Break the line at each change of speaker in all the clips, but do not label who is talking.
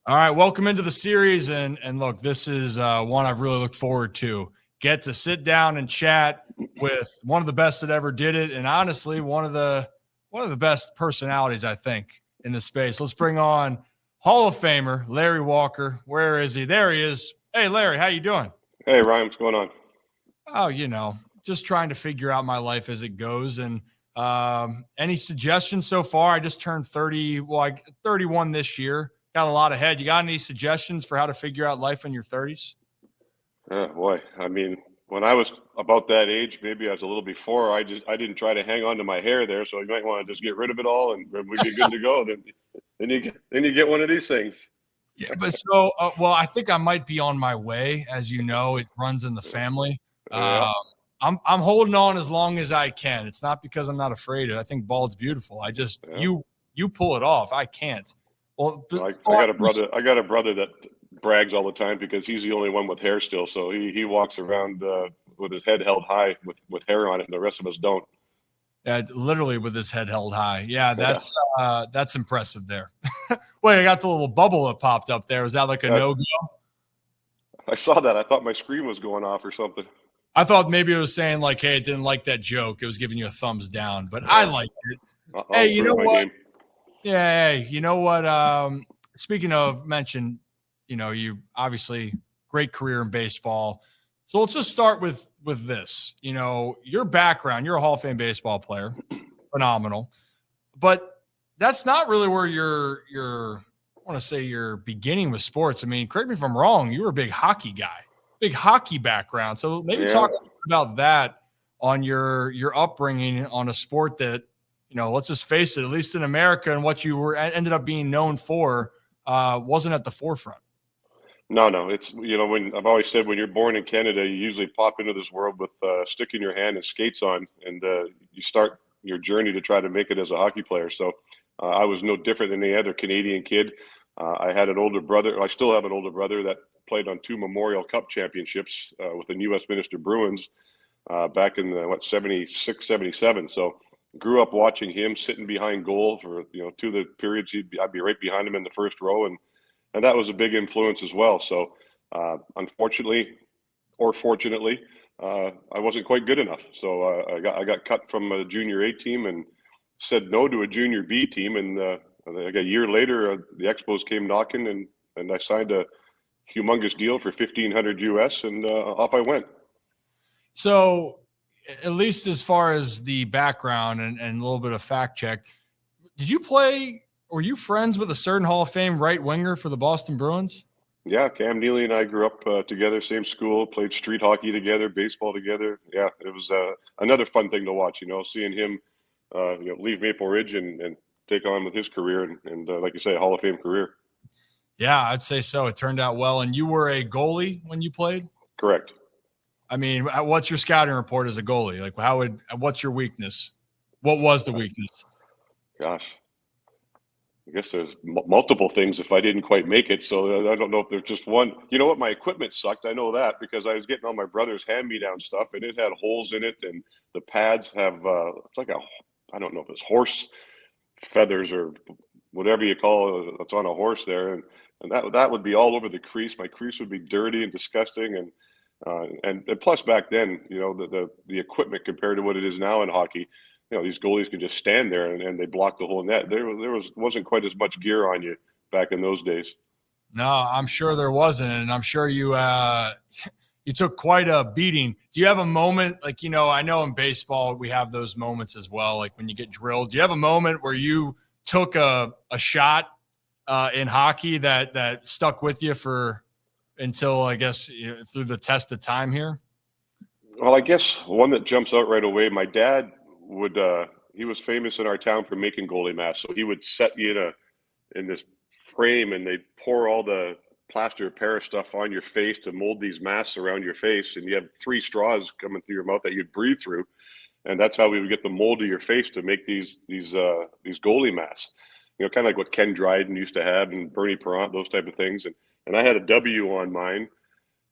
All right, welcome into the series, and look, this is one I've really looked forward to. Get to sit down and chat with one of the best that ever did it, and honestly, one of the best personalities I think in the space. Let's bring on Hall of Famer Larry Walker. Where is he? There he is. Hey, Larry, how you doing?
Hey, Ryan, what's going on?
Oh, just trying to figure out my life as it goes. And any suggestions so far? I just turned 30. Well, 31 this year. Got a lot ahead. You got any suggestions for how to figure out life in your 30s?
Boy, I mean, when I was about that age, maybe I was a little before. I didn't try to hang on to my hair there, so you might want to just get rid of it all, and we'd be good to go. Then you get one of these things.
Yeah, but so well, I think I might be on my way. As you know, it runs in the family.
Yeah.
I'm holding on as long as I can. It's not because I'm not afraid of it. I think bald's beautiful. I just you pull it off. I can't. Well,
I got a brother. I got a brother that brags all the time because he's the only one with hair still. So he walks around with his head held high with hair on it, and the rest of us don't.
Yeah, literally with his head held high. Yeah, that's impressive there. Wait, I got the little bubble that popped up there. Was that like a no-go?
I saw that. I thought my screen was going off or something.
I thought maybe it was saying like, hey, it didn't like that joke. It was giving you a thumbs down, but I liked it. Hey, you know what? Game. Yeah, hey, you know what? Speaking of mentioned, you obviously great career in baseball. So let's just start with this. Your background, you're a Hall of Fame baseball player, phenomenal. But that's not really where I want to say your beginning with sports. I mean, correct me if I'm wrong, you were a big hockey guy, big hockey background. So maybe talk about that on your upbringing on a sport that, let's just face it, at least in America and what you ended up being known for wasn't at the forefront.
No. It's, when I've always said when you're born in Canada, you usually pop into this world with a stick in your hand and skates on, and you start your journey to try to make it as a hockey player. So I was no different than any other Canadian kid. I had an older brother. I still have an older brother that played on 2 Memorial Cup championships with the New Westminster Bruins back in the 76, 77. So grew up watching him sitting behind goal for 2 of the periods. I'd be right behind him in the first row, and that was a big influence as well. So unfortunately, or fortunately, I wasn't quite good enough. So I got cut from a junior A team and said no to a junior B team. And like a year later, the Expos came knocking, and I signed a humongous deal for $1,500 US, and off I went.
So at least as far as the background and a little bit of fact check, were you friends with a certain Hall of Fame right winger for the Boston Bruins?
Yeah, Cam Neely and I grew up together, same school, played street hockey together, baseball together. Yeah, it was another fun thing to watch, seeing him leave Maple Ridge and take on with his career and like you say, a Hall of Fame career.
Yeah, I'd say so. It turned out well. And you were a goalie when you played?
Correct.
I mean, what's your scouting report as a goalie? Like, what's your weakness? What was the weakness?
Gosh, I guess there's multiple things if I didn't quite make it. So I don't know if there's just one. You know what? My equipment sucked. I know that because I was getting all my brother's hand-me-down stuff, and it had holes in it, and the pads have it's like I don't know if it's horse feathers or whatever you call it. It's on a horse there, and that would be all over the crease. My crease would be dirty and disgusting, and plus back then, the equipment compared to what it is now in hockey. These goalies can just stand there and they block the whole net. There wasn't quite as much gear on you back in those days.
No, I'm sure there wasn't, and I'm sure you took quite a beating. Do you have a moment I know in baseball we have those moments as well, like when you get drilled? Do you have a moment where you took a shot in hockey that stuck with you until I guess through the test of time here?
Well, I guess one that jumps out right away. My dad he was famous in our town for making goalie masks. So he would set you in this frame, and they'd pour all the plaster of Paris stuff on your face to mold these masks around your face. And you have 3 straws coming through your mouth that you'd breathe through. And that's how we would get the mold of your face to make these goalie masks. Kind of like what Ken Dryden used to have and Bernie Parent, those type of things. And I had a W on mine.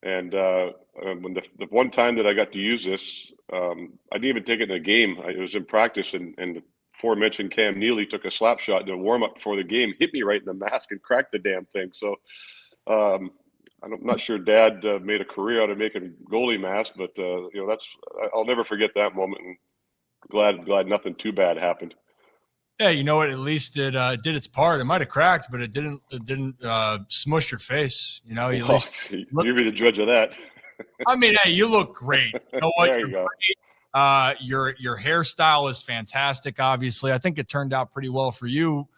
And when the one time that I got to use this, I didn't even take it in a game. It was in practice, and the aforementioned Cam Neely took a slap shot in a warm up before the game, hit me right in the mask and cracked the damn thing. So I'm not sure Dad made a career out of making goalie masks, but I'll never forget that moment. And glad nothing too bad happened.
Yeah, you know what? At least it did its part. It might have cracked, but it didn't smush your face. You know,
You be the judge of that.
I mean, hey, you look great. You know what?
There you go.
Great. Your hairstyle is fantastic. Obviously, I think it turned out pretty well for you.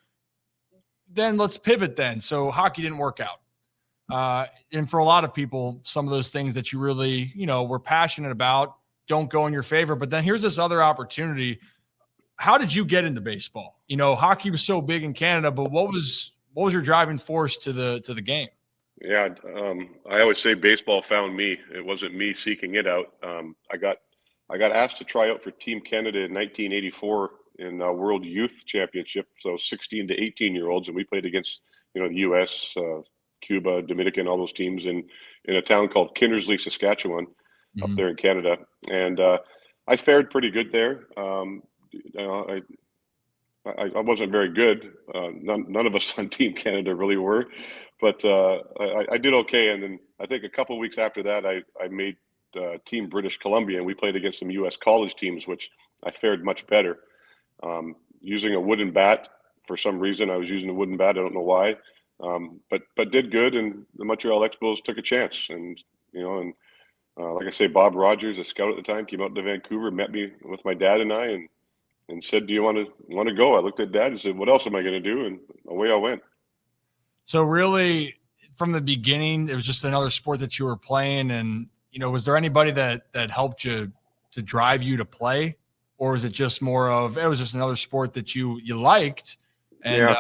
Then let's pivot. Then, so hockey didn't work out, and for a lot of people, some of those things that you really, were passionate about don't go in your favor. But then here's this other opportunity. How did you get into baseball? Hockey was so big in Canada, but what was your driving force to the game?
Yeah, I always say baseball found me. It wasn't me seeking it out. I got asked to try out for Team Canada in 1984 in World Youth Championship, so 16 to 18-year-olds, and we played against the U.S., Cuba, Dominican, all those teams in a town called Kindersley, Saskatchewan, up there in Canada, and I fared pretty good there. I wasn't very good. None of us on Team Canada really were, but I did okay. And then I think a couple of weeks after that, I made Team British Columbia, and we played against some U.S. college teams, which I fared much better. Using a wooden bat for some reason, I was using a wooden bat. I don't know why, but did good. And the Montreal Expos took a chance, and like I say, Bob Rogers, a scout at the time, came out to Vancouver, met me with my dad and I, and said, "Do you want to go?" I looked at Dad and said, "What else am I going to do?" And away I went.
So really, from the beginning, it was just another sport that you were playing. And was there anybody that helped you to drive you to play, or was it just more of it was just another sport that you liked and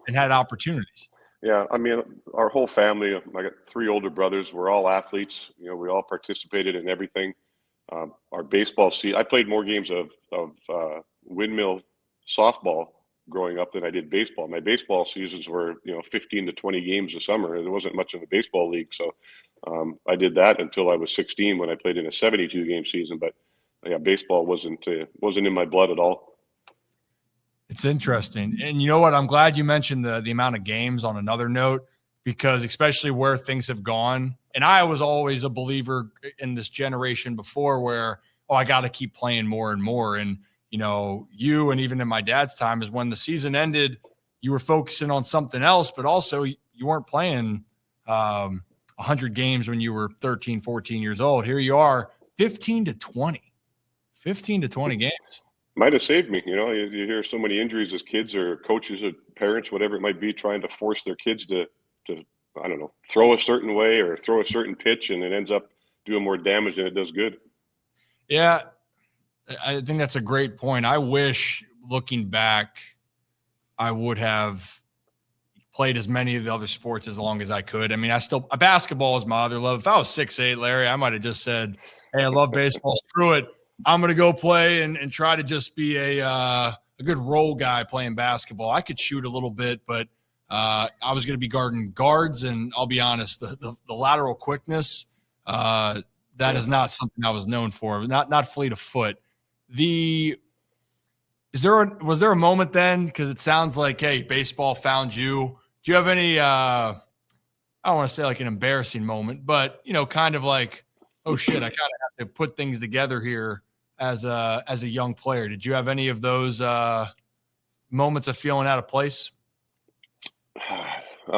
had opportunities?
Yeah, I mean, our whole family. I got 3 older brothers. We're all athletes. We all participated in everything. Our baseball season, I played more games of windmill softball growing up than I did baseball. My baseball seasons were 15 to 20 games a summer. There wasn't much of a baseball league, so I did that until I was 16 when I played in a 72 game season. But yeah, baseball wasn't in my blood at all.
It's interesting. And you know what? I'm glad you mentioned the amount of games on another note, because especially where things have gone. And I was always a believer in this generation before where, I got to keep playing more and more. And, you and even in my dad's time is when the season ended, you were focusing on something else, but also you weren't playing 100 games when you were 13, 14 years old. Here you are, 15 to 20 games.
Might have saved me. You hear so many injuries as kids or coaches or parents, whatever it might be, trying to force their kids to I don't know, throw a certain way or throw a certain pitch, and it ends up doing more damage than it does good.
Yeah, I think that's a great point. I wish, looking back, I would have played as many of the other sports as long as I could. I mean, basketball is my other love. If I was 6'8", Larry, I might have just said, "Hey, I love baseball. Screw it. I'm going to go play and try to just be a good role guy playing basketball." I could shoot a little bit, but I was going to be guarding guards, and I'll be honest, the lateral quickness, that is not something I was known for. Not fleet of foot. Was there a moment then? Because it sounds like, hey, baseball found you. Do you have any? I don't want to say like an embarrassing moment, but kind of like, oh shit, I kind of have to put things together here as a young player. Did you have any of those moments of feeling out of place?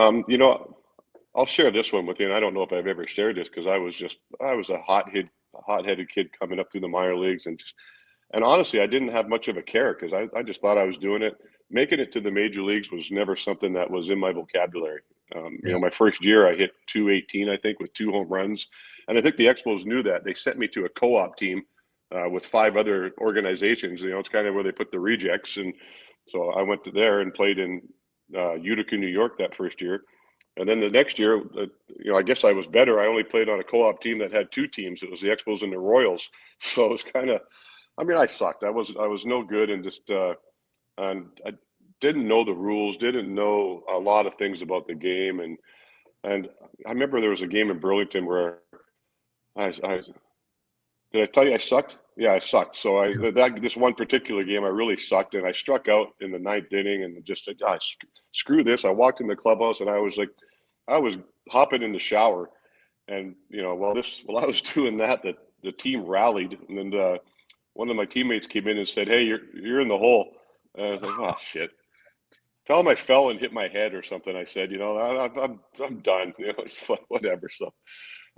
I'll share this one with you, and I don't know if I've ever shared this because I was a hot-headed kid coming up through the minor leagues, and honestly, I didn't have much of a care because I just thought I was doing it. Making it to the major leagues was never something that was in my vocabulary. My first year I hit .218, I think, with 2 home runs, and I think the Expos knew that. They sent me to a co-op team with 5 other organizations. It's kind of where they put the rejects, and so I went to there and played in Utica, New York that first year. And then the next year, I guess I was better. I only played on a co-op team that had 2 teams. It was the Expos and the Royals. So it was kind of, I sucked. I was no good, and just and I didn't know the rules, didn't know a lot of things about the game, and I remember there was a game in Burlington where Did I tell you I sucked? Yeah, I sucked. So this one particular game, I really sucked, and I struck out in the ninth inning, and just said, "Gosh, screw this." I walked in the clubhouse, and I was hopping in the shower, and while I was doing that, the team rallied, and then one of my teammates came in and said, "Hey, you're in the hole." And I was like, "Oh shit." Tell him I fell and hit my head or something. I said, I'm done. It's whatever. So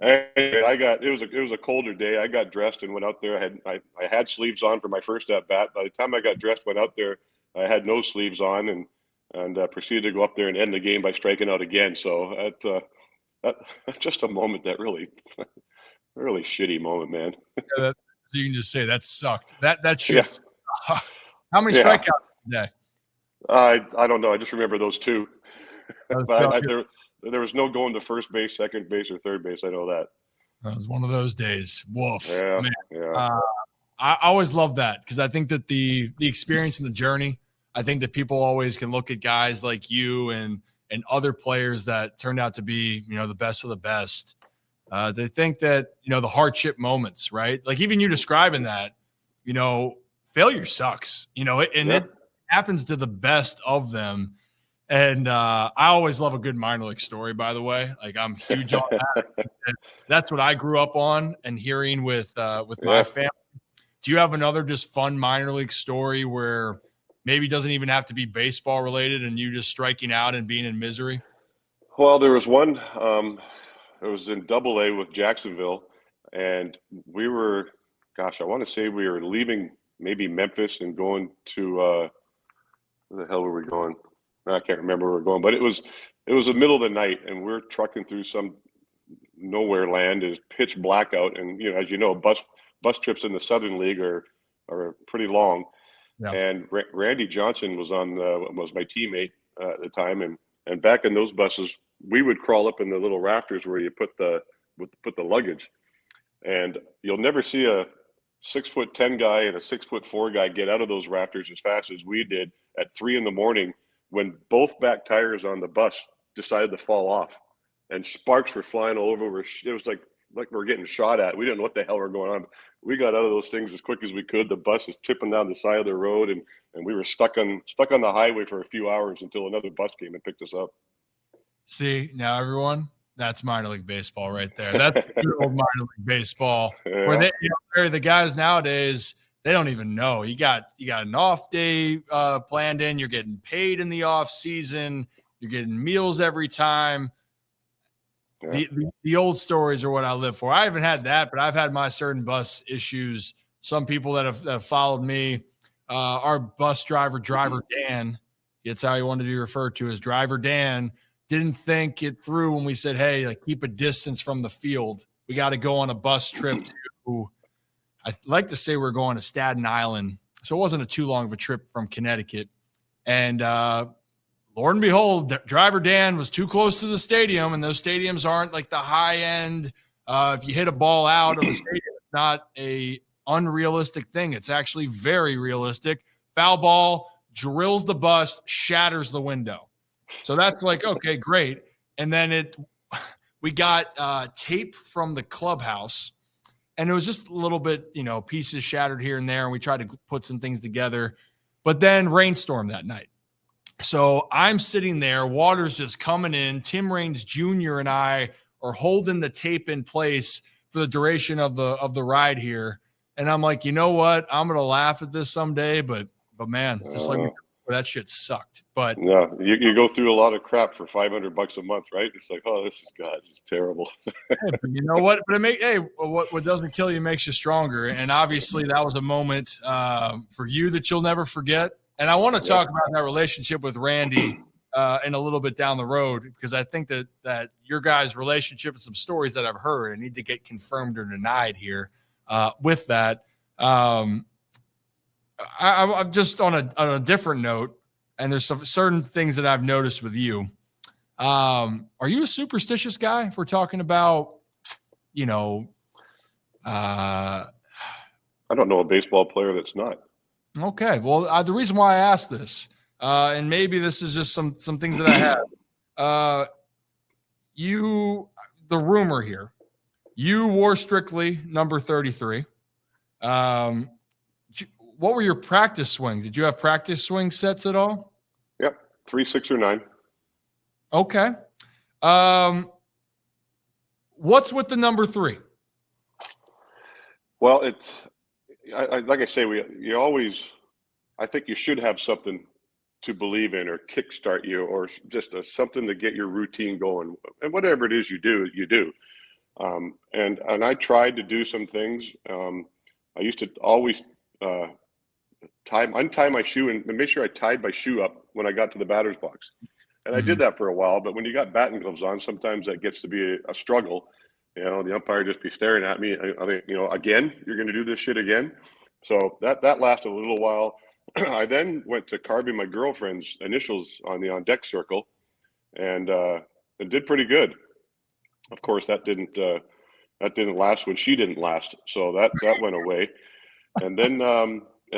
anyway, it was a colder day. I got dressed and went out there. I had sleeves on for my first at bat. By the time I got dressed, went out there, I had no sleeves on and proceeded to go up there and end the game by striking out again. So that's just a moment that really, really shitty moment, man.
So you can just say that sucked. That shit. Yeah. How many strikeouts today?
I don't know. I just remember those two. But there was no going to first base, second base, or third base. I know that.
That was one of those days. Woof.
Yeah,
man.
Yeah.
I always love that because I think that the experience and the journey, I think that people always can look at guys like you and other players that turned out to be, the best of the best. They think that, the hardship moments, right? Like even you describing that, failure sucks, it happens to the best of them. And I always love a good minor league story, by the way. Like I'm huge on that. That's what I grew up on and hearing with my family. Do you have another just fun minor league story where maybe it doesn't even have to be baseball related and you just striking out and being in misery?
Well, there was one. It was in Double-A with Jacksonville, and we were, I want to say we were leaving maybe Memphis and going to where the hell were we going? I can't remember where we're going, but it was the middle of the night, and we're trucking through some nowhere land. It's pitch blackout, and as you know, bus trips in the Southern League are pretty long. Yeah. And Randy Johnson was my teammate at the time, and back in those buses, we would crawl up in the little rafters where you put the luggage, and you'll never see a 6'10" guy and a 6'4" guy get out of those rafters as fast as we did at 3 a.m. when both back tires on the bus decided to fall off, and sparks were flying all over. It was like we're getting shot at. We didn't know what the hell were going on. We got out of those things as quick as we could. The bus was tipping down the side of the road, and we were stuck on the highway for a few hours until another bus came and picked us up.
See, now everyone, that's minor league baseball right there. That's good old minor league baseball. Yeah. Where the guys nowadays, they don't even know. You got an off day planned in. You're getting paid in the off season. You're getting meals every time. Yeah. The old stories are what I live for. I haven't had that, but I've had my certain bus issues. Some people that have followed me, our bus driver Dan, it's how he wanted to be referred to as Driver Dan, didn't think it through when we said, hey, like keep a distance from the field. We got to go on a bus trip to, I'd like to say we're going to Staten Island. So it wasn't too long of a trip from Connecticut. And Lord and behold, Driver Dan was too close to the stadium, and those stadiums aren't like the high end. If you hit a ball out of the stadium, it's not a unrealistic thing. It's actually very realistic. Foul ball, drills the bus, shatters the window. So that's like, okay, great. And then we got tape from the clubhouse, and it was just a little bit, pieces shattered here and there, and we tried to put some things together. But then rainstorm that night. So I'm sitting there, water's just coming in. Tim Raines Jr. and I are holding the tape in place for the duration of the ride here. And I'm like, you know what? I'm going to laugh at this someday, but man, just like that shit sucked. But
yeah, you go through a lot of crap for $500 a month, right? It's like, oh, this is terrible.
You know what? But what doesn't kill you makes you stronger. And obviously that was a moment for you that you'll never forget. And I want to talk about that relationship with Randy in a little bit down the road, because I think that your guys' relationship and some stories that I've heard need to get confirmed or denied here with that. I'm just on a different note, and there's some certain things that I've noticed with you. Are you a superstitious guy? If we're talking about,
I don't know a baseball player that's not.
Okay. Well, the reason why I asked this, and maybe this is just some things that I have. The rumor here, you wore strictly number 33. What were your practice swings? Did you have practice swing sets at all?
Yep, 3, 6, or 9.
Okay. What's with the number 3?
Well, it's like I say, I think you should have something to believe in or kickstart you, or just something to get your routine going. And whatever it is you do, you do. And I tried to do some things. I used to always untie my shoe and make sure I tied my shoe up when I got to the batter's box. And I did that for a while, but when you got batting gloves on, sometimes that gets to be a struggle. You know, the umpire just be staring at me. I think, again, you're going to do this shit again. So that lasted a little while. I then went to carving my girlfriend's initials on the on deck circle, and it did pretty good. Of course, that didn't last when she didn't last. So that went away. And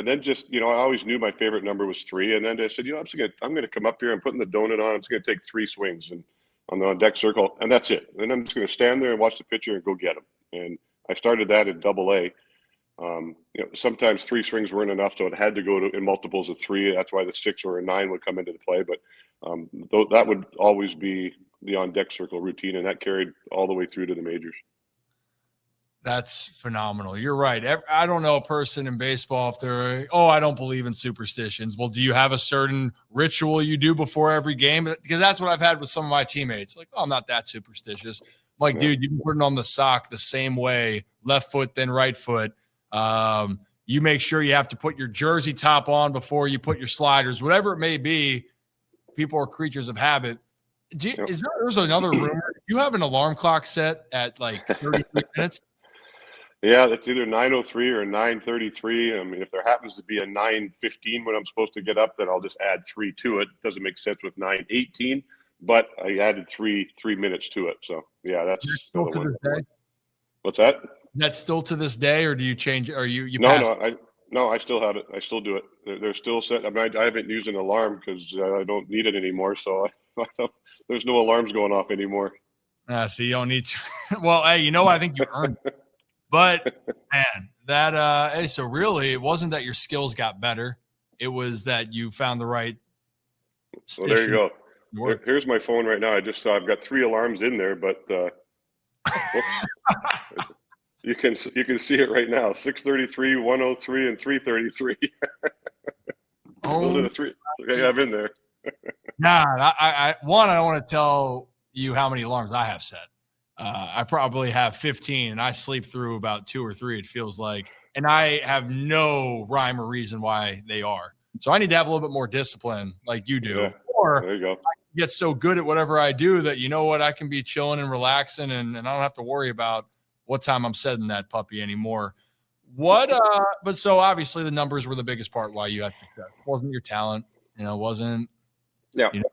then just, I always knew my favorite number was 3. And then I said, I'm gonna come up here and putting the donut on. I'm just gonna take 3 swings and on the on deck circle, and that's it. And I'm just gonna stand there and watch the pitcher and go get him. And I started that in Double-A. Sometimes 3 swings weren't enough, so it had to go in multiples of 3. That's why the 6 or a 9 would come into the play. But that would always be the on deck circle routine, and that carried all the way through to the majors.
That's phenomenal. You're right. I don't know a person in baseball if they're, I don't believe in superstitions. Well, do you have a certain ritual you do before every game? Because that's what I've had with some of my teammates. Like, I'm not that superstitious. I'm like, dude, you've been putting on the sock the same way, left foot, then right foot. You make sure you have to put your jersey top on before you put your sliders, whatever it may be. People are creatures of habit. There's another rumor. You have an alarm clock set at like 33 minutes.
Yeah, that's either 9:03 or 9:33. I mean, if there happens to be a 9:15 when I'm supposed to get up, then I'll just add 3 to it. It doesn't make sense with 9:18, but I added 3 minutes to it. So yeah, that's
still to this day.
What's that?
That's still to this day, or do you change it? Or you
No, I still have it. I still do it. They're still set. I mean, I haven't used an alarm because I don't need it anymore. So there's no alarms going off anymore.
So you don't need to. Well, hey, I think you earned it. But man, that so really, it wasn't that your skills got better; it was that you found the right.
Well, there you go. Here's my phone right now. I just saw I've got 3 alarms in there, but you can see it right now: 6:33, 1:03, and 3:33. Those are the 3 I have in there.
Nah, I don't want to tell you how many alarms I have set. I probably have 15, and I sleep through about 2 or 3, it feels like. And I have no rhyme or reason why they are. So I need to have a little bit more discipline like you do. Yeah, or
there you go.
I get so good at whatever I do that, I can be chilling and relaxing, and I don't have to worry about what time I'm setting that puppy anymore. But so obviously the numbers were the biggest part why you had success. It wasn't your talent, wasn't, figured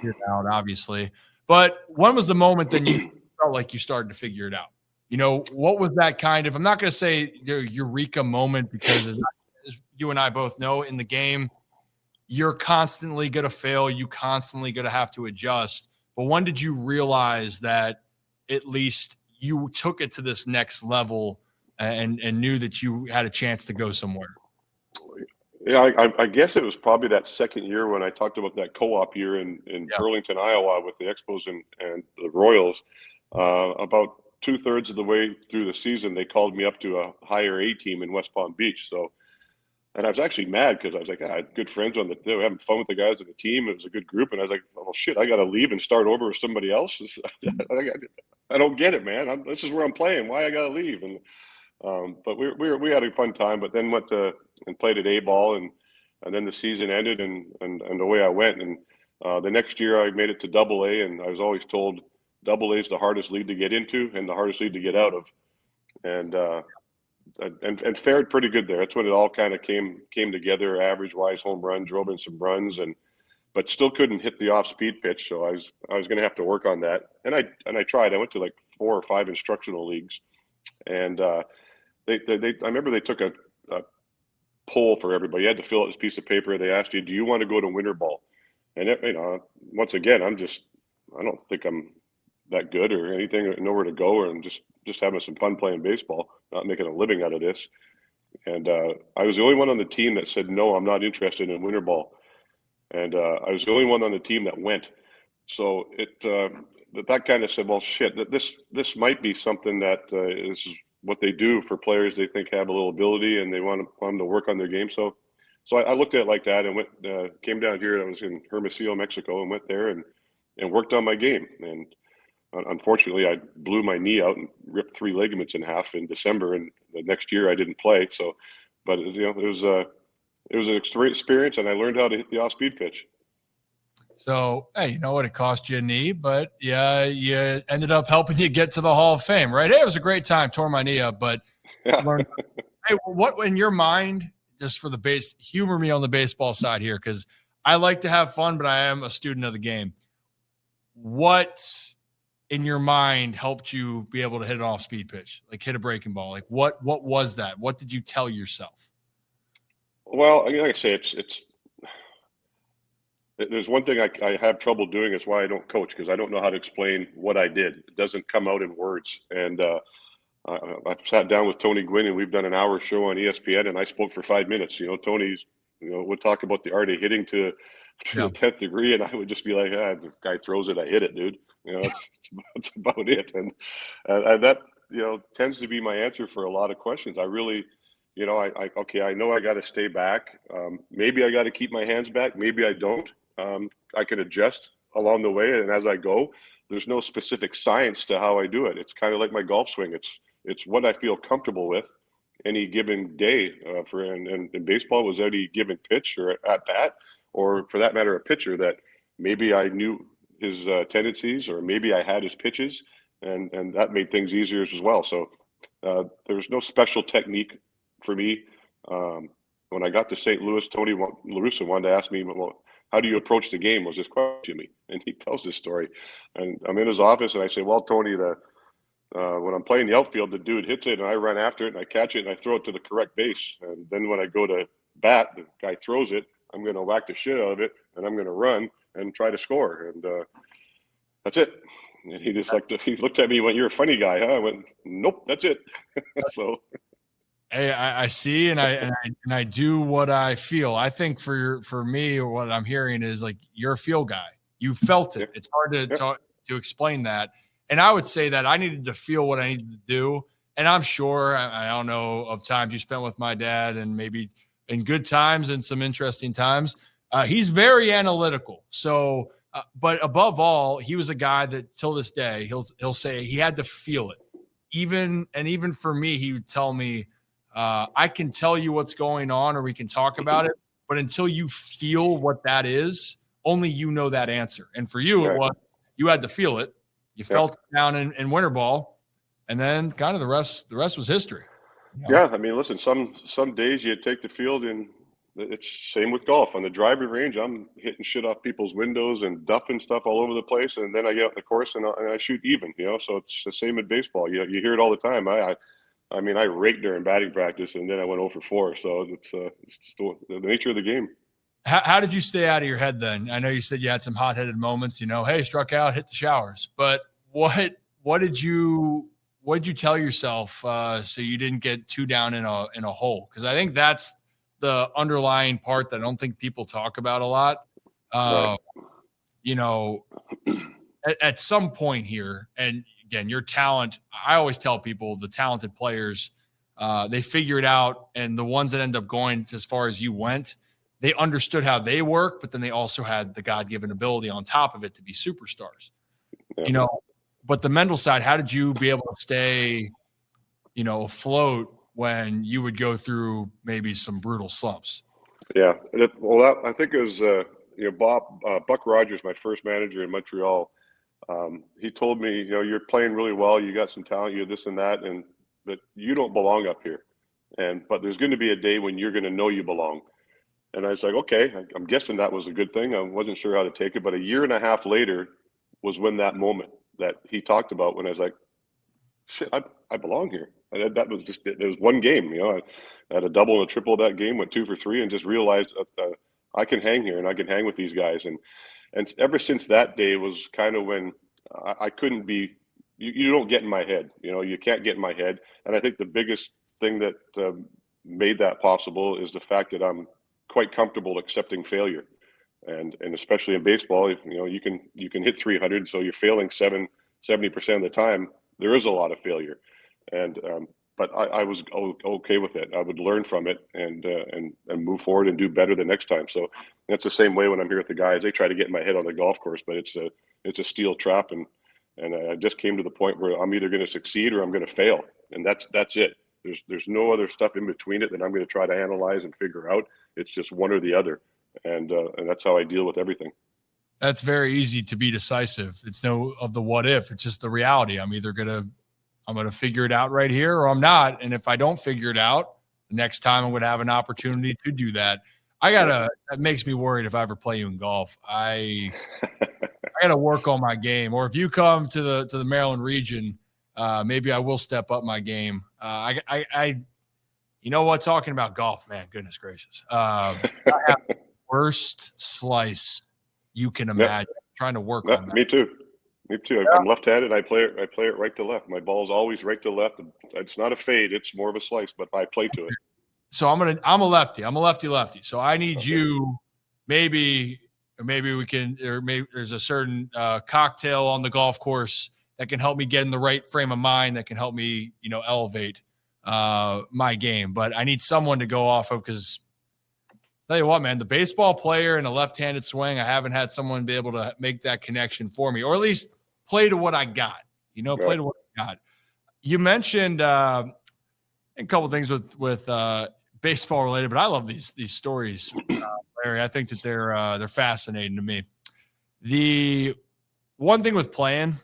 it out, obviously. But when was the moment then you felt like you started to figure it out? What was that kind of, I'm not going to say the eureka moment, because as you and I both know, in the game, you're constantly going to fail. You constantly going to have to adjust. But when did you realize that at least you took it to this next level and knew that you had a chance to go somewhere?
Yeah, I guess it was probably that second year when I talked about that co-op year in Burlington, Iowa, with the Expos and the Royals. About 2/3 of the way through the season, they called me up to a higher A team in West Palm Beach. So, and I was actually mad because I was like, I had good friends they were having fun with the guys on the team. It was a good group, and I was like, oh shit, I got to leave and start over with somebody else. I don't get it, man. This is where I'm playing. Why I got to leave? And but we had a fun time. But then went to and played at A ball, and then the season ended, and away I went. And the next year I made it to Double-A, and I was always told Double-A is the hardest league to get into and the hardest league to get out of, and fared pretty good there. That's when it all kind of came together. Average wise, home run, drove in some runs, but still couldn't hit the off speed pitch. So I was going to have to work on that. And I tried. I went to like 4 or 5 instructional leagues, and I remember they took a poll for everybody. You had to fill out this piece of paper. They asked you, do you want to go to winter ball? And once again, I don't think I'm that good or anything, nowhere to go, and just having some fun playing baseball, not making a living out of this. And I was the only one on the team that said, no, I'm not interested in winter ball. And I was the only one on the team that went. So that kind of said, well, shit, this might be something that is what they do for players they think have a little ability and they want them to work on their game. So I looked at it like that and came down here. I was in Hermosillo, Mexico, and went there and worked on my game. And unfortunately, I blew my knee out and ripped 3 ligaments in half in December. And the next year I didn't play. So, but it was an experience, and I learned how to hit the off-speed pitch.
So, hey, you know what? It cost you a knee, but yeah, you ended up helping you get to the Hall of Fame, right? Hey, it was a great time. Tore my knee up, but
yeah.
Hey, what in your mind, just for the base, humor me on the baseball side here, because I like to have fun, but I am a student of the game. What in your mind helped you be able to hit an off-speed pitch, like hit a breaking ball? Like what was that? What did you tell yourself?
Well, I mean, like I say, it's there's one thing I have trouble doing. It's why I don't coach, because I don't know how to explain what I did. It doesn't come out in words. And I've sat down with Tony Gwynn, and we've done an hour show on ESPN, and I spoke for 5 minutes. Tony's, would talk about the art of hitting to the 10th degree, and I would just be like, the guy throws it, I hit it, dude. That's about it. And that, tends to be my answer for a lot of questions. I really, I know I got to stay back. Maybe I got to keep my hands back. Maybe I don't. I can adjust along the way, and as I go, there's no specific science to how I do it. It's kind of like my golf swing. It's what I feel comfortable with any given day. And in baseball, was any given pitch or at bat, or for that matter, a pitcher that maybe I knew his tendencies, or maybe I had his pitches, and that made things easier as well. So there's no special technique for me. When I got to St. Louis, Tony La Russa wanted to ask me, well, how do you approach the game? Was this question to me? And he tells this story. And I'm in his office, and I say, well, Tony, when I'm playing the outfield, the dude hits it, and I run after it, and I catch it, and I throw it to the correct base. And then when I go to bat, the guy throws it, I'm going to whack the shit out of it, and I'm going to run and try to score. And that's it. And he just he looked at me and went, "You're a funny guy, huh?" I went, "Nope, that's it." So.
Hey, I see, and I do what I feel. I think for me, what I'm hearing is like you're a feel guy. You felt it. It's hard to explain that. And I would say that I needed to feel what I needed to do. And I'm sure I don't know of times you spent with my dad, and maybe in good times and some interesting times. He's very analytical. So, but above all, he was a guy that till this day he'll say he had to feel it. Even for me, he would tell me. I can tell you what's going on, or we can talk about it, but until you feel what that is, only you know that answer. And for you, it was you had to feel it. You felt it down in winter ball, and then kind of the rest was history.
Yeah, I mean, listen, some days you take the field, and it's same with golf. On the driving range, I'm hitting shit off people's windows and duffing stuff all over the place, and then I get out the course and I shoot even. So it's the same in baseball. You hear it all the time. I mean, I raked during batting practice, and then I went 0 for 4. So it's just the nature of the game.
How did you stay out of your head then? I know you said you had some hot-headed moments. Hey, struck out, hit the showers. But what did you tell yourself so you didn't get too down in a hole? Because I think that's the underlying part that I don't think people talk about a lot. At some point here, and again, your talent, I always tell people the talented players, they figure it out. And the ones that end up going as far as you went, they understood how they work, but then they also had the God-given ability on top of it to be superstars. But the mental side, how did you be able to stay, afloat when you would go through maybe some brutal slumps?
Yeah. I think it was, Buck Rogers, my first manager in Montreal. He told me, you're playing really well. You got some talent, you're this and that, but you don't belong up here. But there's going to be a day when you're going to know you belong. And I was like, okay, I'm guessing that was a good thing. I wasn't sure how to take it, but a year and a half later was when that moment that he talked about, when I was like, shit, I belong here. That was just, it was one game, I had a double and a triple that game, went 2 for 3, and just realized that I can hang here and I can hang with these guys. And ever since that day was kind of when I couldn't be, you don't get in my head, you can't get in my head. And I think the biggest thing that made that possible is the fact that I'm quite comfortable accepting failure. And especially in baseball, if you can hit 300, so you're failing 70% of the time. There is a lot of failure, and but I was okay with it. I would learn from it and move forward and do better the next time. So that's the same way when I'm here with the guys. They try to get in my head on the golf course, but it's a steel trap, and I just came to the point where I'm either going to succeed or I'm going to fail, and that's it. There's no other stuff in between it that I'm going to try to analyze and figure out. It's just one or the other. And that's how I deal with everything.
That's very easy to be decisive. It's no of the what if. It's just the reality. I'm gonna figure it out right here, or I'm not. And if I don't figure it out, the next time I'm gonna have an opportunity to do that. That makes me worried if I ever play you in golf. I gotta work on my game. Or if you come to the Maryland region, maybe I will step up my game. You know what? Talking about golf, man, goodness gracious. I have the worst slice you can imagine. Yep. Trying to work on that.
Me too. Yeah. I'm left-handed. I play it right to left. My ball's always right to left. It's not a fade. It's more of a slice, but I play to it.
So I'm a lefty. I'm a lefty. So I need you. Maybe we can, or maybe there's a certain cocktail on the golf course that can help me get in the right frame of mind. That can help me, elevate my game. But I need someone to go off of, because tell you what, man, the baseball player and a left-handed swing, I haven't had someone be able to make that connection for me, or at least play to what I got. Play to what I got. You mentioned a couple of things with baseball related, but I love these stories, Larry. I think that they're fascinating to me. The one thing with playing,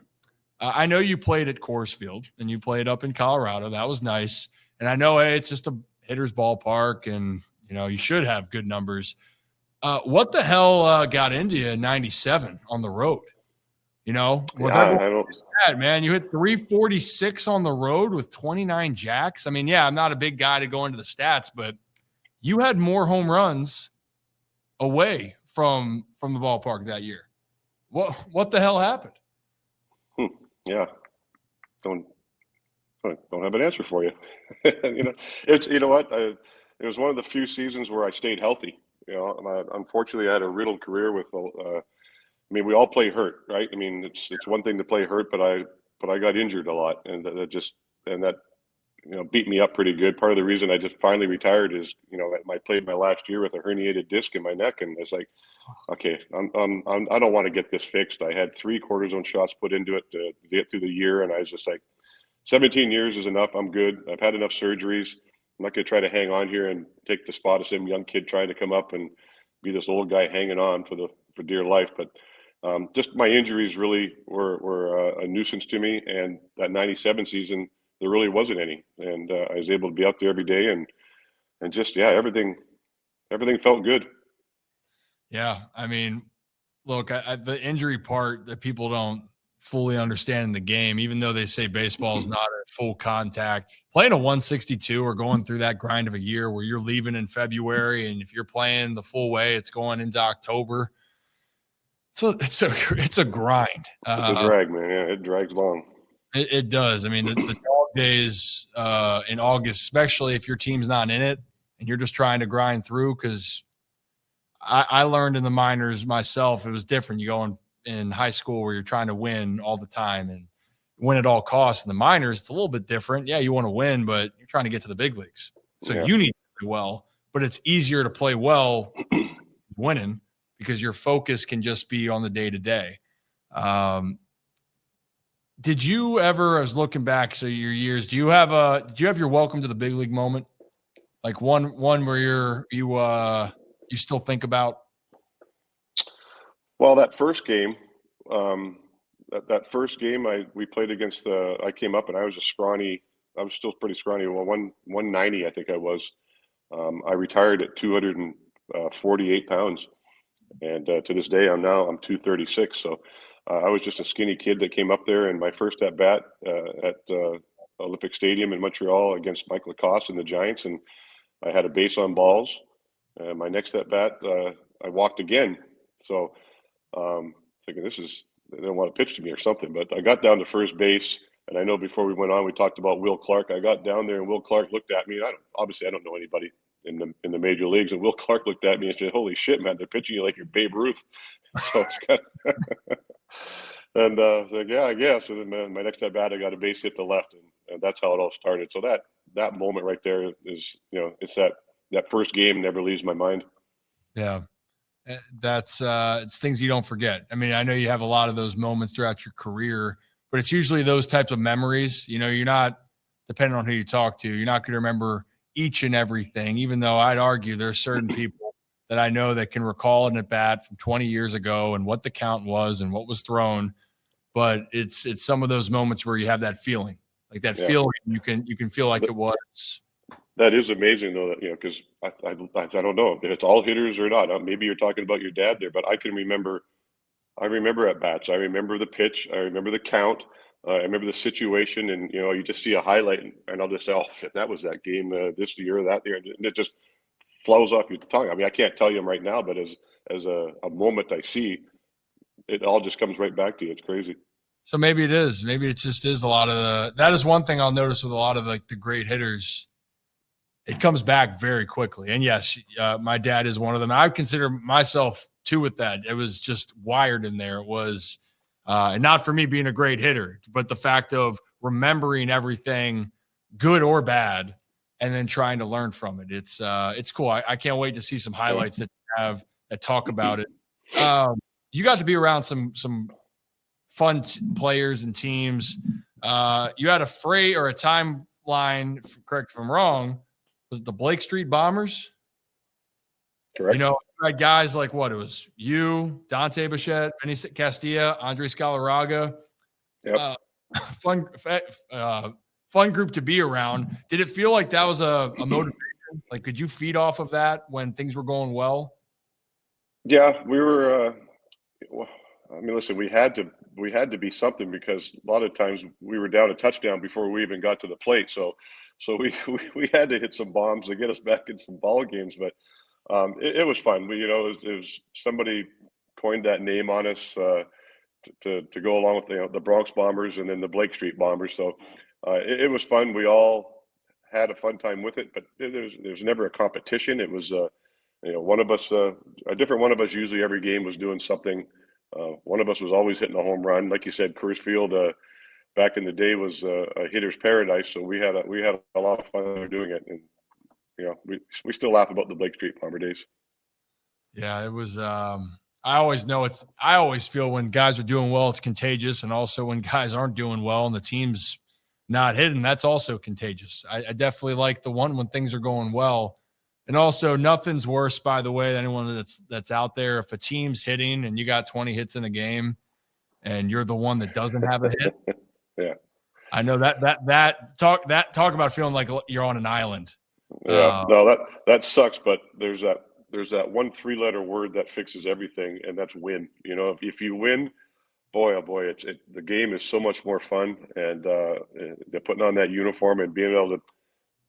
I know you played at Coors Field and you played up in Colorado. That was nice. And I know, hey, it's just a hitter's ballpark, and you should have good numbers. What the hell got into you in 97 on the road? I don't. Man, you hit 346 on the road with 29 jacks. I mean, yeah, I'm not a big guy to go into the stats, but you had more home runs away from the ballpark that year. What the hell happened?
Yeah, don't have an answer for you. It's what. It was one of the few seasons where I stayed healthy. Unfortunately, I had a riddled career with. We all play hurt, right? It's one thing to play hurt, but I got injured a lot, and that beat me up pretty good. Part of the reason I just finally retired is I played my last year with a herniated disc in my neck, and it's like, okay, I don't want to get this fixed. I had 3 cortisone shots put into it to get through the year, and I was just like, 17 years is enough. I'm good. I've had enough surgeries. I'm not going to try to hang on here and take the spot of some young kid trying to come up and be this old guy hanging on for dear life. But just my injuries really were a nuisance to me. And that 97 season, there really wasn't any. And I was able to be out there every day and just, everything felt good.
Yeah. Look, the injury part that people don't fully understand in the game, even though they say baseball is not at full contact, playing a 162 or going through that grind of a year where you're leaving in February, and if you're playing the full way, it's going into October. So it's a grind.
It's a drag, man. Yeah, it drags long.
It does. The dog days in August, especially if your team's not in it and you're just trying to grind through, because I learned in the minors myself, it was different. You go in high school where you're trying to win all the time and win at all costs. In the minors, it's a little bit different. Yeah, you want to win, but you're trying to get to the big leagues. So you need to play well, but it's easier to play well winning because your focus can just be on the day-to-day. Did you ever, I was looking back, so your years, did you have your welcome to the big league moment? Like one where you still think about?
Well, that first game, we played against I came up and I was I was still pretty scrawny. Well, 190, I think I was. I retired at 248 pounds. And to this day, I'm 236. So I was just a skinny kid that came up there, and my first at bat at Olympic Stadium in Montreal against Mike Lacoste and the Giants, and I had a base on balls. My next at bat, I walked again. So thinking they don't want to pitch to me or something, but I got down to first base. And I know before we went on, we talked about Will Clark. I got down there and Will Clark looked at me. Obviously I don't know anybody in the major leagues. And Will Clark looked at me and said, "Holy shit, man, they're pitching you like you're Babe Ruth." So it's kind of and like, yeah, I guess. And then my next at bat, I got a base hit to left, and that's how it all started. So that moment right there is, it's that first game never leaves my mind.
Yeah. That's it's things you don't forget. I mean, I know you have a lot of those moments throughout your career, but it's usually those types of memories. You're not, depending on who you talk to, you're not going to remember each and everything, even though I'd argue there's certain people that I know that can recall an at bat from 20 years ago and what the count was and what was thrown. But it's some of those moments where you have that feeling, like that feeling you can feel like it was.
That is amazing, though, that, because I don't know if it's all hitters or not. Maybe you're talking about your dad there, but I remember at bats. I remember the pitch. I remember the count. I remember the situation, and you just see a highlight, and I'll just say, "Oh, shit, that was that game this year or that year," and it just flows off your tongue. I mean, I can't tell you them right now, but as a moment I see, it all just comes right back to you. It's crazy.
So maybe it is. Maybe it just is a lot of that is one thing I'll notice with a lot of like the great hitters. It comes back very quickly. And yes, my dad is one of them. I consider myself too with that. It was just wired in there. It was, and not for me being a great hitter, but the fact of remembering everything, good or bad, and then trying to learn from it. It's cool. I can't wait to see some highlights that you have that talk about it. You got to be around some fun players and teams. You had a timeline, correct if I'm wrong, was it the Blake Street Bombers?
Correct.
Had guys like what? It was you, Dante Bichette, Benny Castilla, Andre Scalaraga.
Yep.
Fun group to be around. Did it feel like that was a motivation? Like, could you feed off of that when things were going well?
Yeah, we were. I mean, listen, we had to be something, because a lot of times we were down a touchdown before we even got to the plate. So we had to hit some bombs to get us back in some ball games. But it was fun. It was somebody coined that name on us to go along with the Bronx Bombers and then the Blake Street Bombers. So it was fun. We all had a fun time with it, but there's never a competition. It was one of us, a different one of us. Usually every game was doing something. One of us was always hitting a home run, like you said. Coors Field back in the day was a hitter's paradise, so we had a lot of fun doing it, and we still laugh about the Blake Street Bomber days.
Yeah, it was. I always feel when guys are doing well, it's contagious, and also when guys aren't doing well and the team's not hitting, that's also contagious. I definitely like the one when things are going well. And also, nothing's worse, by the way, than anyone that's out there. If a team's hitting and you got 20 hits in a game, and you're the one that doesn't have a hit,
yeah,
I know that talk about feeling like you're on an island.
Yeah, no, that sucks. But there's that one 3-letter word that fixes everything, and that's win. If you win, boy, oh boy, the game is so much more fun, and they're putting on that uniform and being able to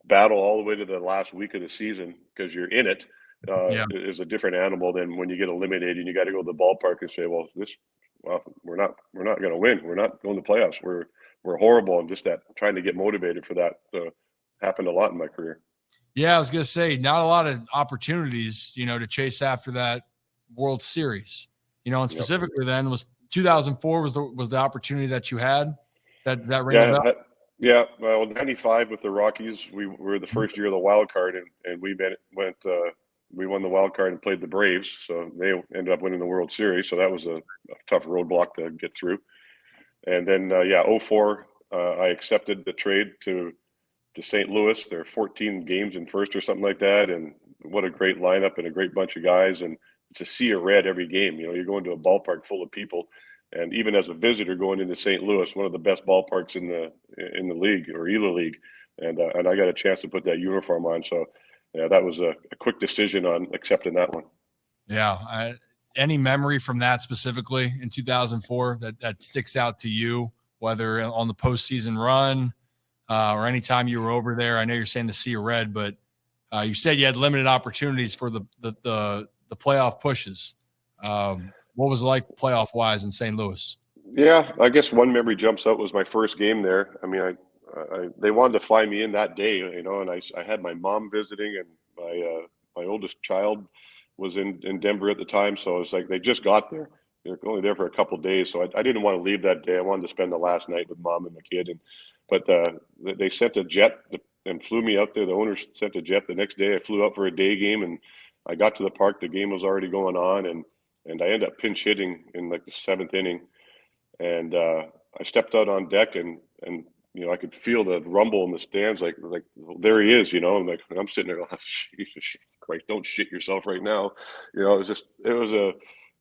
battle all the way to the last week of the season because you're in it is a different animal than when you get eliminated and you got to go to the ballpark and say, well, we're not going to win. We're not going to playoffs. We're horrible. And just that trying to get motivated for that happened a lot in my career.
Yeah, I was going to say, not a lot of opportunities, to chase after that World Series, and specifically then was 2004 was the opportunity that you had that ring a bell?
Yeah, well, 95 with the Rockies, we were the first year of the wild card, and we won the wild card and played the Braves, so they ended up winning the World Series. So that was a tough roadblock to get through. And then 04, I accepted the trade to St. Louis. There are 14 games in first or something like that, and what a great lineup and a great bunch of guys. And it's a sea of red every game. You're going to a ballpark full of people. And even as a visitor going into St. Louis, one of the best ballparks in the league or ELA league, and I got a chance to put that uniform on. So, that was a quick decision on accepting that one.
Yeah. Any memory from that specifically in 2004 that sticks out to you, whether on the postseason run or any time you were over there? I know you're saying the sea of red, but you said you had limited opportunities for the playoff pushes. What was it like playoff wise in St. Louis?
Yeah, I guess one memory jumps out was my first game there. I mean, they wanted to fly me in that day, and I had my mom visiting, and my oldest child was in Denver at the time, so it's like they just got there. They're only there for a couple of days, so I didn't want to leave that day. I wanted to spend the last night with mom and my kid, but they sent a jet and flew me out there. The owners sent a jet the next day. I flew out for a day game, and I got to the park. The game was already going on, and I ended up pinch hitting in like the seventh inning, and I stepped out on deck, and I could feel the rumble in the stands, like well, there he is, and like I'm sitting there, oh, Jesus Christ, don't shit yourself right now, it was just it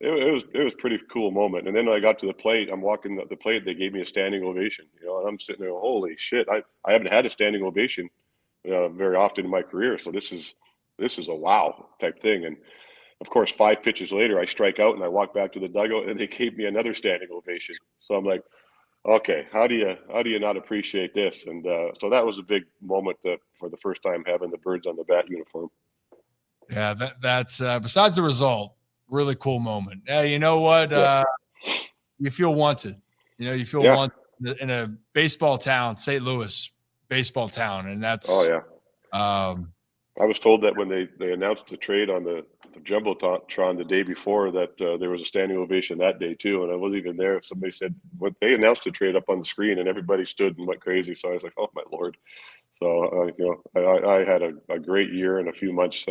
was pretty cool moment. And then when I got to the plate, I'm walking the plate, they gave me a standing ovation, and I'm sitting there, holy shit, I haven't had a standing ovation very often in my career, so this is a wow type thing. And of course, 5 pitches later, I strike out and I walk back to the dugout, and they gave me another standing ovation. So I'm like, okay, how do you not appreciate this? And so that was a big moment for the first time having the Birds on the bat uniform.
Yeah, that's besides the result, really cool moment. Yeah, you know what? You feel wanted. You feel wanted in a baseball town, St. Louis baseball town, and that's.
Oh yeah. I was told that when they announced the trade on the Jumbotron the day before, that there was a standing ovation that day too, and I wasn't even there. Somebody said when they announced the trade up on the screen, and everybody stood and went crazy. So I was like, oh my Lord. So I had a great year and a few months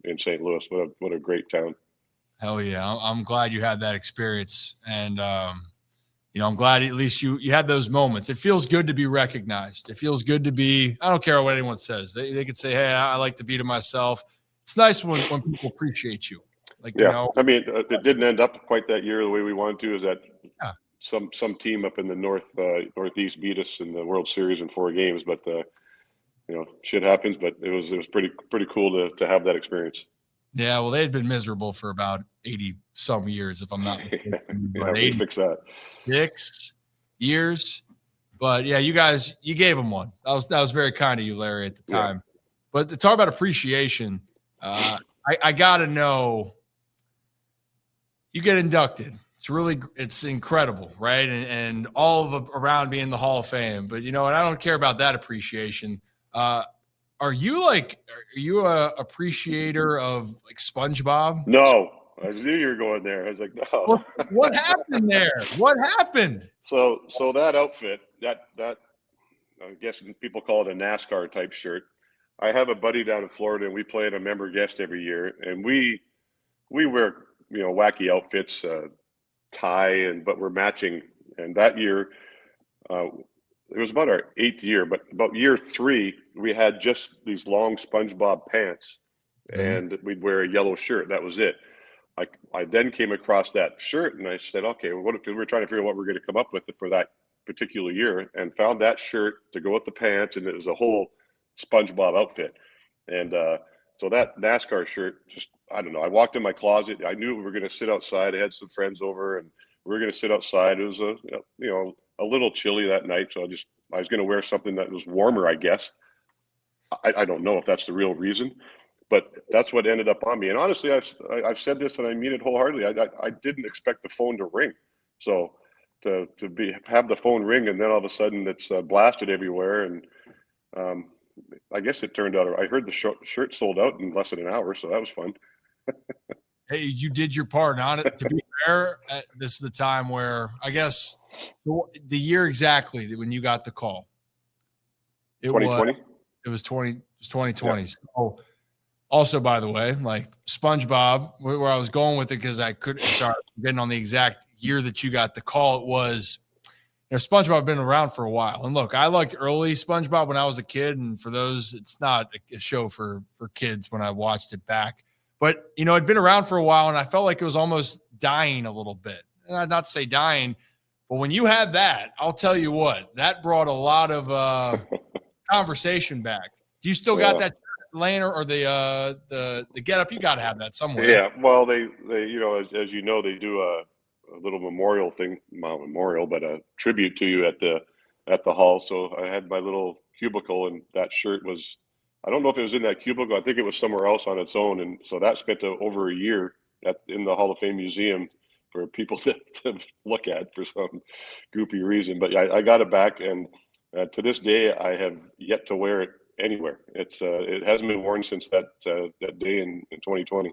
in St. Louis. What a great town.
Hell yeah, I'm glad you had that experience, and I'm glad at least you had those moments. It feels good to be recognized. It feels good to be, I don't care what anyone says. They could say, hey, I like to be to myself. It's nice when people appreciate you.
I mean, it didn't end up quite that year the way we wanted to. Is that some team up in the Northeast beat us in the World Series in 4 games, but shit happens. But it was pretty cool to have that experience.
Yeah, well, they had been miserable for about 80 some years, if I'm not mistaken.
Yeah, we fixed that.
6 years. But yeah, you guys, you gave them one. That was very kind of you, Larry, at the time. Yeah. But to talk about appreciation, I got to know, you get inducted. It's incredible, right? And all of around being in the Hall of Fame. But and I don't care about that appreciation. Are you a appreciator of like SpongeBob?
No, I knew you were going there. I was like, no.
What happened there? What happened?
So that outfit, that I guess people call it a NASCAR type shirt. I have a buddy down in Florida, and we play at a member guest every year, and we wear wacky outfits, tie, but we're matching. And that year, it was about our 8th year, but about year 3, we had just these long SpongeBob pants, and we'd wear a yellow shirt. That was it. I then came across that shirt, and I said, okay, well, because we were trying to figure out what we're going to come up with for that particular year, and found that shirt to go with the pants, and it was a whole SpongeBob outfit. And so that NASCAR shirt, just, I don't know. I walked in my closet. I knew we were going to sit outside. I had some friends over, and we were going to sit outside. It was a little chilly that night, so I was going to wear something that was warmer, I guess. I don't know if that's the real reason, but that's what ended up on me. And honestly, I've said this, and I mean it wholeheartedly. I didn't expect the phone to ring, so to have the phone ring, and then all of a sudden it's blasted everywhere, and I guess it turned out. I heard the shirt sold out in less than an hour, so that was fun.
Hey, you did your part on it. To be fair, this is the time where I guess the year exactly when you got the call.
2020.
It was 2020. Yeah. So also, by the way, like SpongeBob, where I was going with it, because I couldn't start getting on the exact year that you got the call. It was, SpongeBob had been around for a while. And look, I liked early SpongeBob when I was a kid. And for those, it's not a show for kids when I watched it back. But, it'd been around for a while, and I felt like it was almost dying a little bit. Not to say dying, but when you had that, I'll tell you what, that brought a lot of conversation back. Do you still got that laying, or the get up? You got to have that somewhere.
Yeah. Well, they as you know, they do a little memorial thing, not memorial, but a tribute to you at the hall. So I had my little cubicle, and that shirt was, I don't know if it was in that cubicle. I think it was somewhere else on its own. And so that spent over a year in the Hall of Fame Museum for people to look at for some goofy reason. But I got it back, and to this day, I have yet to wear it anywhere. It hasn't been worn since that day in 2020.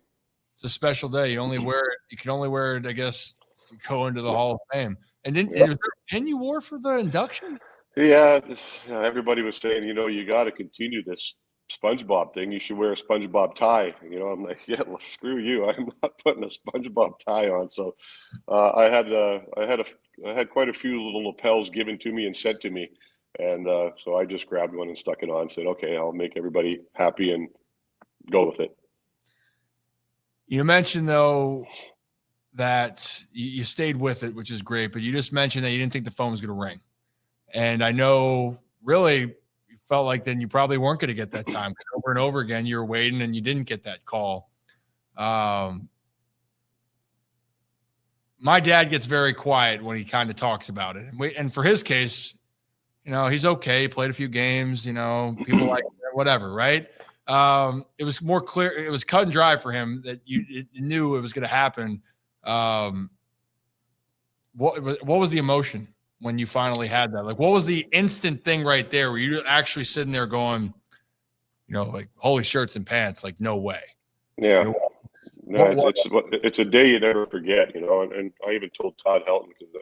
It's a special day. You only wear it. You can only wear it, I guess, to go into the Hall of Fame. And then, was there a pin you wore for the induction?
Yeah, everybody was saying, you got to continue this SpongeBob thing. You should wear a SpongeBob tie. I'm like, yeah, well, screw you. I'm not putting a SpongeBob tie on. So I had quite a few little lapels given to me and sent to me, and so I just grabbed one and stuck it on. Said, okay, I'll make everybody happy and go with it.
You mentioned though that you stayed with it, which is great, but you just mentioned that you didn't think the phone was going to ring, and I know really. Felt like then you probably weren't going to get that time. Over and over again, you were waiting and you didn't get that call. My dad gets very quiet when he kind of talks about it. And for his case, he's okay. He played a few games, people like whatever, right? It was more clear. It was cut and dry for him that you knew it was going to happen. What was the emotion when you finally had that? Like, what was the instant thing right there where you're actually sitting there going, like, holy shirts and pants, like, no way.
Yeah. It's a day you never forget, and I even told Todd Helton because,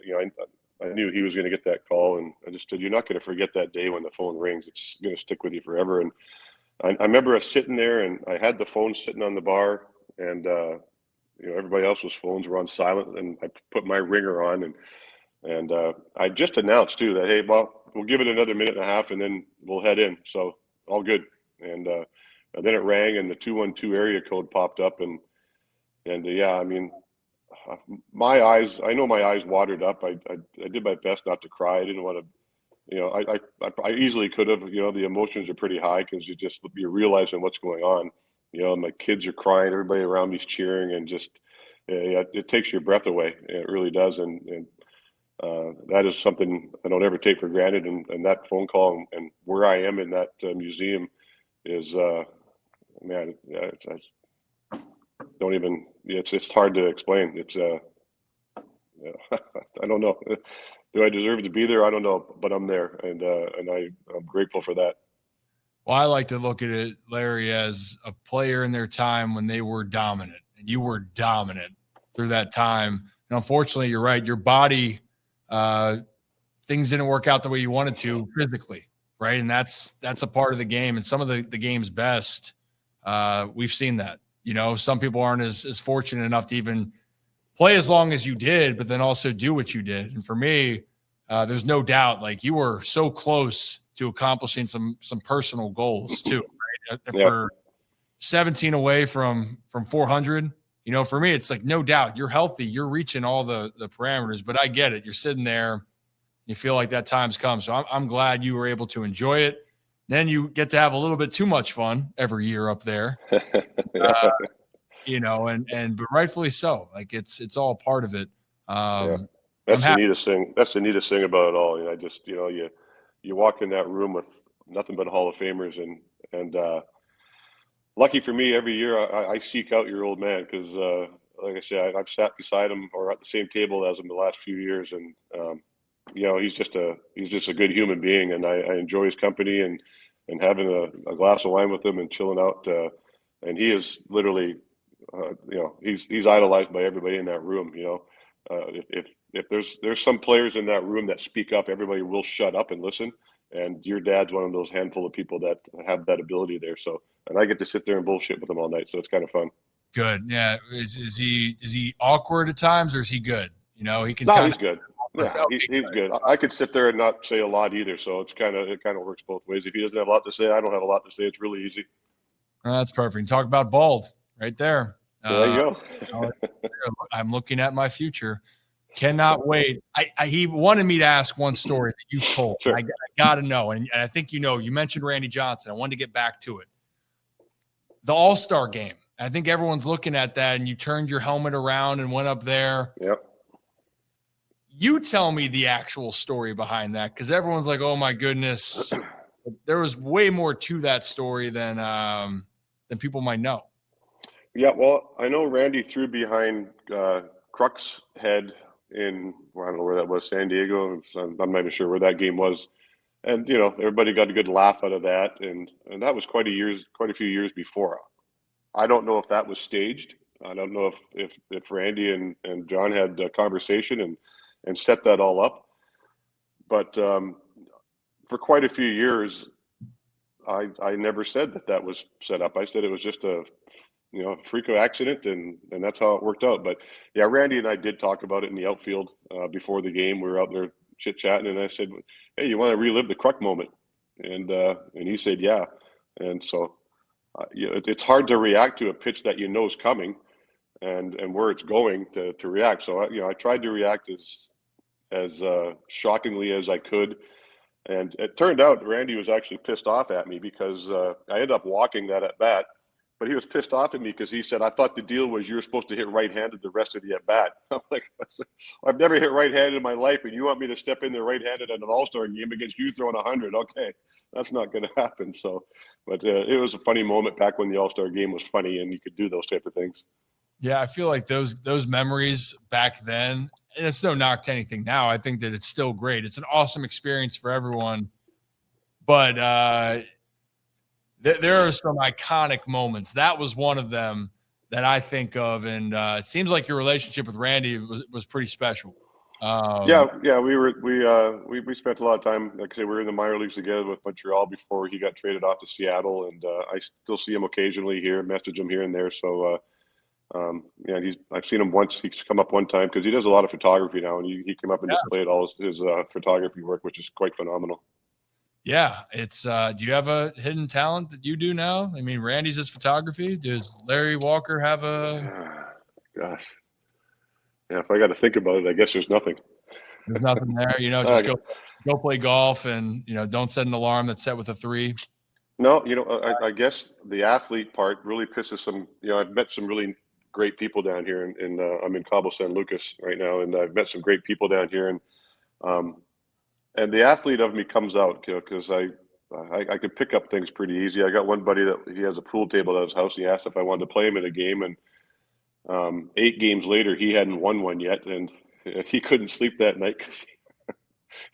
I knew he was going to get that call, and I just said, you're not going to forget that day when the phone rings. It's going to stick with you forever. And I remember us sitting there, and I had the phone sitting on the bar, and, everybody else's phones were on silent, and I put my ringer on, and I just announced too that, hey, well, we'll give it another minute and a half and then we'll head in. So all good. And then it rang and the 212 area code popped up and yeah, I mean, my eyes watered up. I did my best not to cry. I didn't want to, I easily could have, the emotions are pretty high because you're realizing what's going on. My kids are crying, everybody around me's cheering, and just, it takes your breath away. It really does. And that is something I don't ever take for granted. And that phone call and where I am in that museum is, man, it's hard to explain. It's, I don't know. Do I deserve to be there? I don't know, but I'm there, and I'm grateful for that.
Well, I like to look at it, Larry, as a player in their time when they were dominant, and you were dominant through that time. And unfortunately, you're right. Your body, things didn't work out the way you wanted to physically, right? And that's a part of the game. And some of the game's best, we've seen that. Some people aren't as fortunate enough to even play as long as you did, but then also do what you did. And for me, there's no doubt, like, you were so close to accomplishing some personal goals too, right?
Yeah.
For 17 away from 400, for me, it's like, no doubt you're healthy. You're reaching all the parameters, but I get it. You're sitting there, you feel like that time's come. So I'm glad you were able to enjoy it. Then you get to have a little bit too much fun every year up there, but rightfully so. Like, it's all part of it.
Yeah. That's the neatest thing. That's the neatest thing about it all. I just, you walk in that room with nothing but Hall of Famers, and lucky for me, every year I seek out your old man because, like I said, I've sat beside him or at the same table as him the last few years, and he's just a good human being, and I enjoy his company and having a glass of wine with him and chilling out. And he is literally, he's idolized by everybody in that room. If there's some players in that room that speak up, everybody will shut up and listen. And your dad's one of those handful of people that have that ability there. So, and I get to sit there and bullshit with him all night. So it's kind of fun.
Good. Yeah. Is he awkward at times, or is he good? He can.
No, he's good. Yeah, he's good. I could sit there and not say a lot either. So it kind of works both ways. If he doesn't have a lot to say, I don't have a lot to say. It's really easy.
Oh, that's perfect. Talk about bald right there.
There you go.
I'm looking at my future. Cannot wait. He wanted me to ask one story that you've told.
Sure.
I got to know. And I think you mentioned Randy Johnson. I wanted to get back to it. The All-Star game. I think everyone's looking at that, and you turned your helmet around and went up there.
Yep.
You tell me the actual story behind that, because everyone's like, oh, my goodness. There was way more to that story than people might know.
Yeah, well, I know Randy threw behind Crux Head in, I don't know where that was, San Diego. I'm not even sure where that game was. And, everybody got a good laugh out of that. And that was quite a few years before. I don't know if that was staged. I don't know if Randy and John had a conversation and set that all up. But for quite a few years, I never said that was set up. I said it was just a freak of accident, and that's how it worked out. But yeah, Randy and I did talk about it in the outfield before the game. We were out there chit chatting, and I said, "Hey, you want to relive the Kruk moment?" And he said, "Yeah." And so it's hard to react to a pitch that is coming, and where it's going to react. So I tried to react as shockingly as I could. And it turned out Randy was actually pissed off at me because I ended up walking that at bat. But he was pissed off at me because he said, "I thought the deal was you were supposed to hit right-handed the rest of the at-bat." I'm like, "I've never hit right-handed in my life, and you want me to step in there right-handed at an all-star game against you throwing 100? Okay, that's not going to happen." So, but it was a funny moment back when the all-star game was funny and you could do those type of things.
Yeah, I feel like those memories back then, and it's no knock to anything now. I think that it's still great. It's an awesome experience for everyone. But there are some iconic moments. That was one of them that I think of, and it seems like your relationship with Randy was pretty special.
Yeah, we spent a lot of time. Like I say, we were in the minor leagues together with Montreal before he got traded off to Seattle, and I still see him occasionally here, message him here and there. So I've seen him once. He's come up one time because he does a lot of photography now, and he came up and displayed all his photography work, which is quite phenomenal.
Yeah, it's. Do you have a hidden talent that you do now? I mean, Randy's his photography. Does Larry Walker have a?
Gosh, yeah. If I got to think about it, I guess there's nothing.
There's nothing there. Just go play golf, and don't set an alarm that's set with a 3.
No, I guess the athlete part really pisses some. I've met some really great people down here, and I'm in Cabo San Lucas right now, and I've met some great people down here, and the athlete of me comes out because I could pick up things pretty easy. I got one buddy that he has a pool table at his house. He asked if I wanted to play him in a game, and 8 games later, he hadn't won one yet, and he couldn't sleep that night because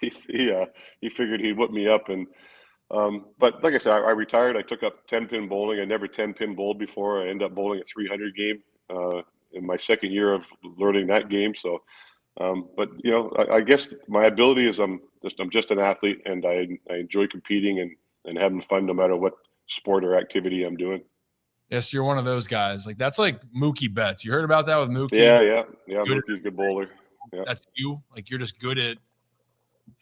he figured he'd whip me up. And but like I said, I retired. I took up 10-pin bowling. I never 10-pin bowled before. I ended up bowling a 300 game in my second year of learning that game. So. But I guess my ability is I'm just an athlete, and I enjoy competing and having fun no matter what sport or activity I'm doing.
Yes, you're one of those guys. Like that's like Mookie Betts. You heard about that with Mookie?
Yeah. Mookie's a good bowler. Yeah.
That's you. Like you're just good at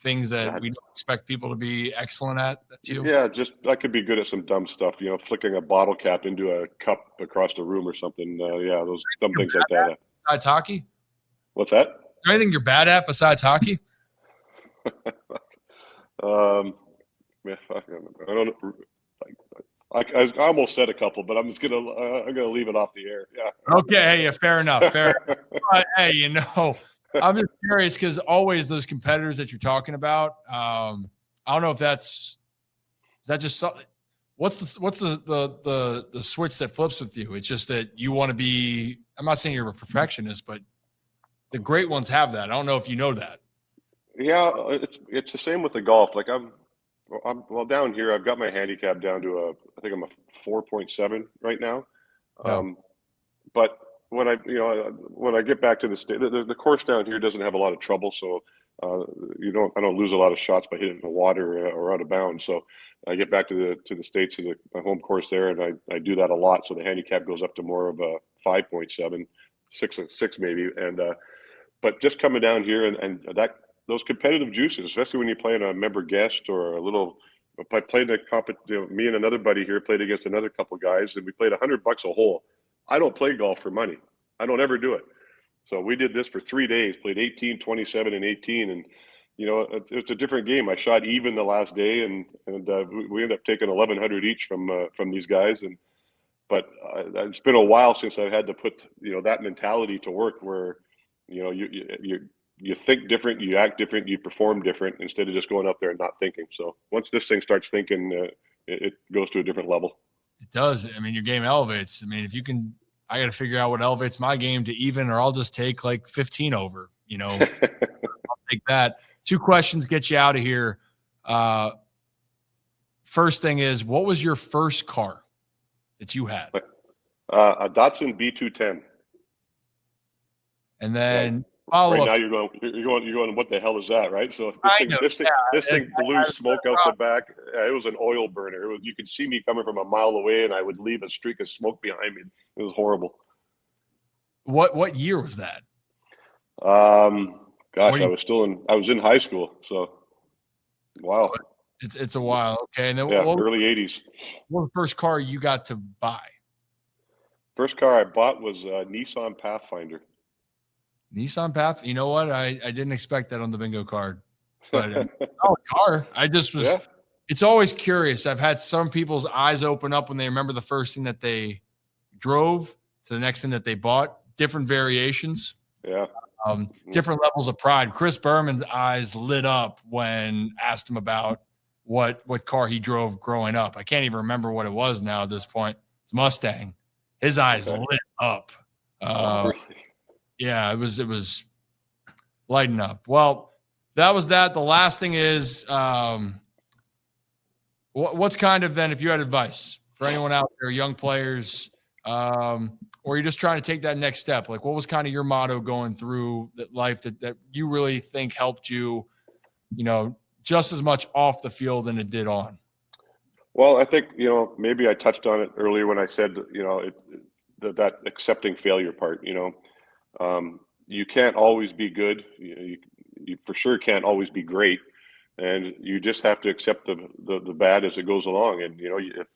things that we don't expect people to be excellent at. That's you.
Yeah, just I could be good at some dumb stuff. Flicking a bottle cap into a cup across the room or something. Those dumb things like that.
Besides hockey.
What's that?
Anything you're bad at besides hockey?
I don't. I almost said a couple, but I'm gonna leave it off the air. Yeah.
Okay. Yeah. Fair enough. But, hey, I'm just curious because always those competitors that you're talking about. I don't know if is that just what's the switch that flips with you? It's just that you want to be. I'm not saying you're a perfectionist, but the great ones have that. I don't know if you know that.
Yeah, it's the same with the golf. Like I'm down here. I've got my handicap down to I think I'm a 4.7 right now.
Yeah.
But when I get back to the state, the course down here doesn't have a lot of trouble, so I don't lose a lot of shots by hitting the water or out of bounds. So I get back to the States, to my home course there, and I do that a lot. So the handicap goes up to more of a 5.7, 6 maybe, and but just coming down here and that those competitive juices, especially when you're playing a member guest or a little. I played me and another buddy here played against another couple guys, and we played $100 a hole. I don't play golf for money. I don't ever do it. So we did this for 3 days, played 18, 27, and 18, and it's a different game. I shot even the last day, and we ended up taking 1,100 each from these guys, but it's been a while since I've had to put that mentality to work where you think different, you act different, you perform different instead of just going up there and not thinking. So once this thing starts thinking, it goes to a different level.
It does. I mean, your game elevates. I mean, if you can, I got to figure out what elevates my game to even, or I'll just take like 15 over, I'll take that. 2 questions get you out of here. First thing is, what was your first car that you had?
A Datsun B210.
And then
right now you're going, what the hell is that, right? So this thing blew smoke out the back. It was an oil burner. You could see me coming from a mile away, and I would leave a streak of smoke behind me. It was horrible.
What year was that?
Gosh, I was in high school, so wow.
It's a while. Okay. And then
early 80s.
What was the first car you got to buy?
First car I bought was a Nissan Pathfinder.
Nissan Path. You know what? I didn't expect that on the bingo card. But car. I just was It's always curious. I've had some people's eyes open up when they remember the first thing that they drove to the next thing that they bought. Different variations.
Yeah.
Different levels of pride. Chris Berman's eyes lit up when asked him about what car he drove growing up. I can't even remember what it was now at this point. It's Mustang. His eyes lit up. Yeah, it was lighting up. Well, that was that. The last thing is, what's kind of then, if you had advice for anyone out there, young players, or you're just trying to take that next step, like what was kind of your motto going through life that you really think helped you, just as much off the field than it did on?
Well, I think, maybe I touched on it earlier when I said, that accepting failure part. You can't always be good. You for sure can't always be great, and you just have to accept the bad as it goes along. And if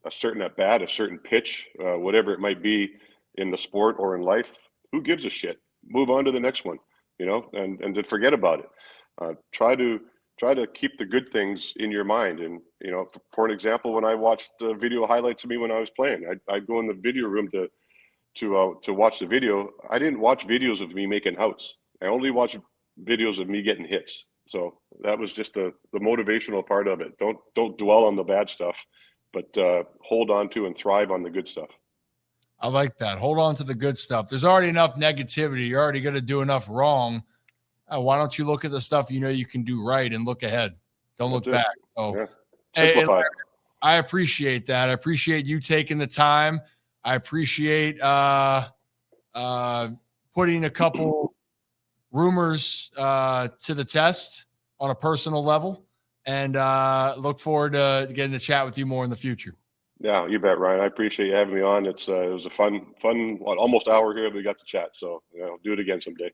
a certain at bat, a certain pitch, whatever it might be in the sport or in life, who gives a shit? Move on to the next one, and to forget about it. Try to keep the good things in your mind. And for an example, when I watched video highlights of me when I was playing, I'd go in the video room to watch the video. I didn't watch videos of me making outs. I only watched videos of me getting hits. So that was just the motivational part of it. Don't dwell on the bad stuff, but hold on to and thrive on the good stuff.
I like that. Hold on to the good stuff. There's already enough negativity. You're already going to do enough wrong. Why don't you look at the stuff you can do right and look ahead? Don't look back. So,
simplify.
Hey, I appreciate that. I appreciate you taking the time. I appreciate putting a couple rumors to the test on a personal level, and look forward to getting to chat with you more in the future.
Yeah, you bet, Ryan. I appreciate you having me on. It was a fun almost hour here we got to chat. So do it again someday.